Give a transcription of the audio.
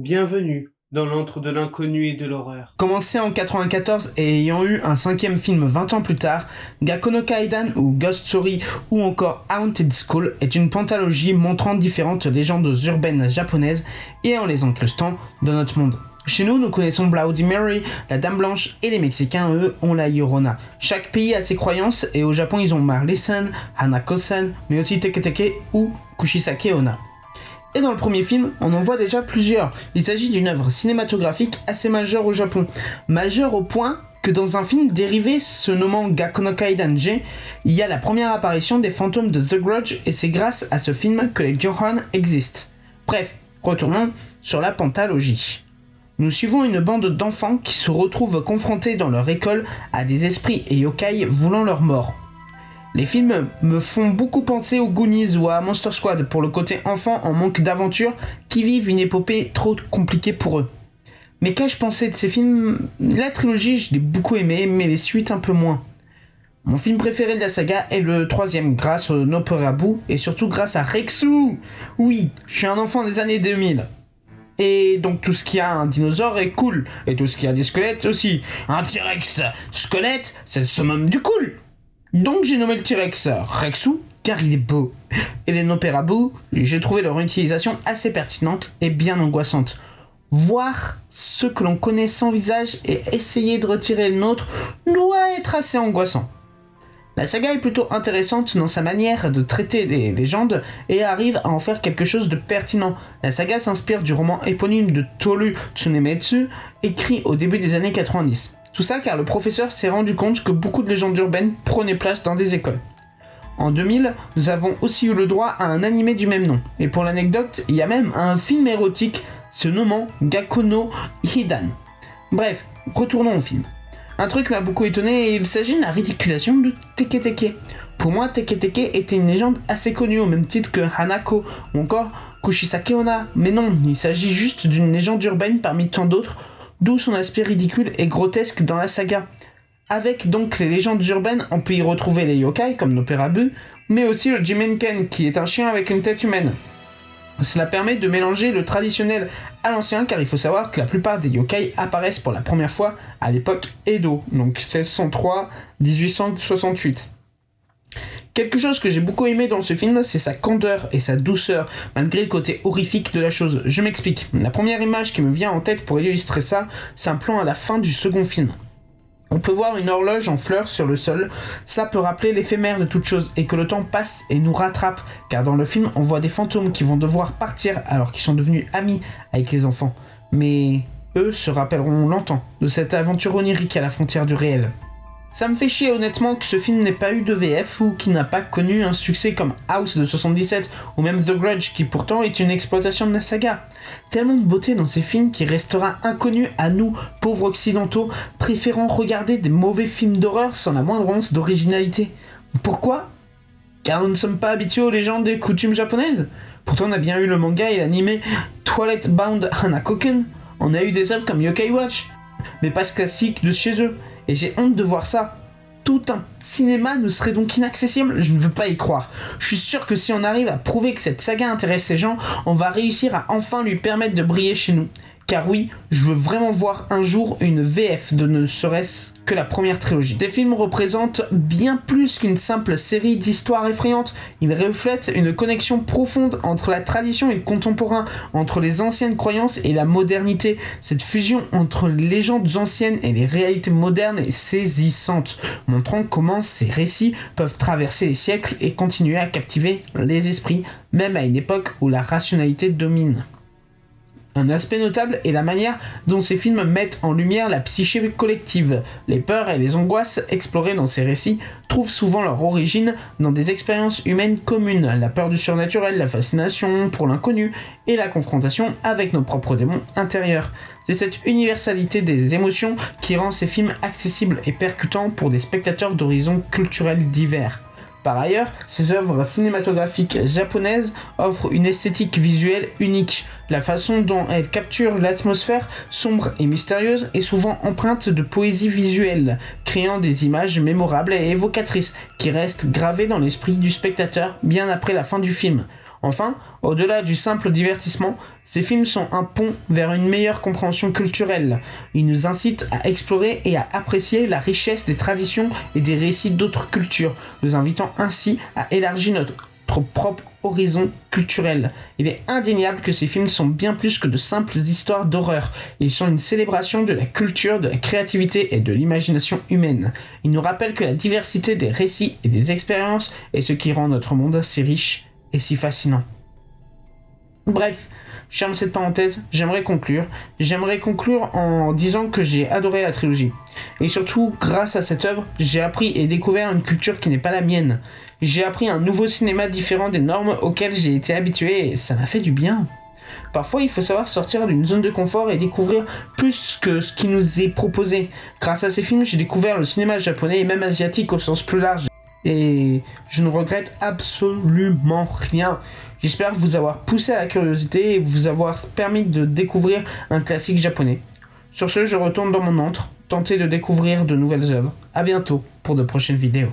Bienvenue dans l'antre de l'inconnu et de l'horreur. Commencé en 94 et ayant eu un 5e film 20 ans plus tard, Gakko no Kaidan ou Ghost Story ou encore Haunted School est une pentalogie montrant différentes légendes urbaines japonaises et en les incrustant dans notre monde. Chez nous connaissons Bloody Mary, la Dame Blanche, et les Mexicains, eux, ont la Llorona. Chaque pays a ses croyances, et au Japon, ils ont Marley-san, Hanako-san, mais aussi Teke-Teke ou Kushisake-onna. Et dans le premier film, on en voit déjà plusieurs. Il s'agit d'une œuvre cinématographique assez majeure au Japon. Majeure au point que dans un film dérivé se nommant Gakko no Kaidan G, il y a la première apparition des fantômes de The Grudge, et c'est grâce à ce film que les Johan existent. Bref, retournons sur la pentalogie. Nous suivons une bande d'enfants qui se retrouvent confrontés dans leur école à des esprits et yokai voulant leur mort. Les films me font beaucoup penser aux Goonies ou à Monster Squad pour le côté enfant en manque d'aventure qui vivent une épopée trop compliquée pour eux. Mais qu'ai-je pensé de ces films? La trilogie, je l'ai beaucoup aimé, mais les suites un peu moins. Mon film préféré de la saga est le 3e, grâce au Noperabu et surtout grâce à Rexu. Oui, je suis un enfant des années 2000. Et donc tout ce qui a un dinosaure est cool, et tout ce qui a des squelettes aussi. Un T-Rex squelette, c'est le summum du cool. Donc j'ai nommé le T-Rex Rexu, car il est beau. Et les Noperabu, j'ai trouvé leur utilisation assez pertinente et bien angoissante. Voir ce que l'on connaît sans visage et essayer de retirer le nôtre doit être assez angoissant. La saga est plutôt intéressante dans sa manière de traiter des légendes et arrive à en faire quelque chose de pertinent. La saga s'inspire du roman éponyme de Toru Tsunemitsu, écrit au début des années 90. Tout ça car le professeur s'est rendu compte que beaucoup de légendes urbaines prenaient place dans des écoles. En 2000, nous avons aussi eu le droit à un animé du même nom. Et pour l'anecdote, il y a même un film érotique se nommant Gakko no Hidan. Bref, retournons au film. Un truc m'a beaucoup étonné et il s'agit de la ridiculation de Teke-Teke. Pour moi, Teke-Teke était une légende assez connue au même titre que Hanako ou encore Kushisake-onna. Mais non, il s'agit juste d'une légende urbaine parmi tant d'autres, d'où son aspect ridicule et grotesque dans la saga. Avec donc les légendes urbaines, on peut y retrouver les yokai comme Noperabu, mais aussi le Jimenken qui est un chien avec une tête humaine. Cela permet de mélanger le traditionnel à l'ancien car il faut savoir que la plupart des yokai apparaissent pour la première fois à l'époque Edo, donc 1603-1868. Quelque chose que j'ai beaucoup aimé dans ce film, c'est sa candeur et sa douceur, malgré le côté horrifique de la chose. Je m'explique. La première image qui me vient en tête pour illustrer ça, c'est un plan à la fin du second film. On peut voir une horloge en fleurs sur le sol, ça peut rappeler l'éphémère de toute chose et que le temps passe et nous rattrape, car dans le film on voit des fantômes qui vont devoir partir alors qu'ils sont devenus amis avec les enfants. Mais eux se rappelleront longtemps de cette aventure onirique à la frontière du réel. Ça me fait chier honnêtement que ce film n'ait pas eu de VF ou qu'il n'a pas connu un succès comme House de 77 ou même The Grudge qui pourtant est une exploitation de la saga. Tellement de beauté dans ces films qui restera inconnu à nous, pauvres occidentaux, préférant regarder des mauvais films d'horreur sans la moindre once d'originalité. Pourquoi? Car nous ne sommes pas habitués aux légendes et coutumes japonaises. Pourtant on a bien eu le manga et l'anime Twilight Bound Hanakoken. On a eu des œuvres comme Yokai Watch, mais pas ce classique de chez eux. Et j'ai honte de voir ça. Tout un cinéma nous serait donc inaccessible, je ne veux pas y croire. Je suis sûr que si on arrive à prouver que cette saga intéresse ces gens, on va réussir à enfin lui permettre de briller chez nous. Car oui, je veux vraiment voir un jour une VF de ne serait-ce que la première trilogie. Ces films représentent bien plus qu'une simple série d'histoires effrayantes. Ils reflètent une connexion profonde entre la tradition et le contemporain, entre les anciennes croyances et la modernité. Cette fusion entre les légendes anciennes et les réalités modernes est saisissante, montrant comment ces récits peuvent traverser les siècles et continuer à captiver les esprits, même à une époque où la rationalité domine. Un aspect notable est la manière dont ces films mettent en lumière la psyché collective. Les peurs et les angoisses explorées dans ces récits trouvent souvent leur origine dans des expériences humaines communes, la peur du surnaturel, la fascination pour l'inconnu et la confrontation avec nos propres démons intérieurs. C'est cette universalité des émotions qui rend ces films accessibles et percutants pour des spectateurs d'horizons culturels divers. Par ailleurs, ces œuvres cinématographiques japonaises offrent une esthétique visuelle unique. La façon dont elles capturent l'atmosphère sombre et mystérieuse est souvent empreinte de poésie visuelle, créant des images mémorables et évocatrices qui restent gravées dans l'esprit du spectateur bien après la fin du film. Enfin, au-delà du simple divertissement, ces films sont un pont vers une meilleure compréhension culturelle. Ils nous incitent à explorer et à apprécier la richesse des traditions et des récits d'autres cultures, nous invitant ainsi à élargir notre propre horizon culturel. Il est indéniable que ces films sont bien plus que de simples histoires d'horreur. Ils sont une célébration de la culture, de la créativité et de l'imagination humaine. Ils nous rappellent que la diversité des récits et des expériences est ce qui rend notre monde si riche et si fascinant. Bref, je ferme cette parenthèse, j'aimerais conclure. J'aimerais conclure en disant que j'ai adoré la trilogie. Et surtout, grâce à cette œuvre, j'ai appris et découvert une culture qui n'est pas la mienne. J'ai appris un nouveau cinéma différent des normes auxquelles j'ai été habitué et ça m'a fait du bien. Parfois, il faut savoir sortir d'une zone de confort et découvrir plus que ce qui nous est proposé. Grâce à ces films, j'ai découvert le cinéma japonais et même asiatique au sens plus large. Et je ne regrette absolument rien. J'espère vous avoir poussé à la curiosité et vous avoir permis de découvrir un classique japonais. Sur ce, je retourne dans mon antre, tenter de découvrir de nouvelles œuvres. À bientôt pour de prochaines vidéos.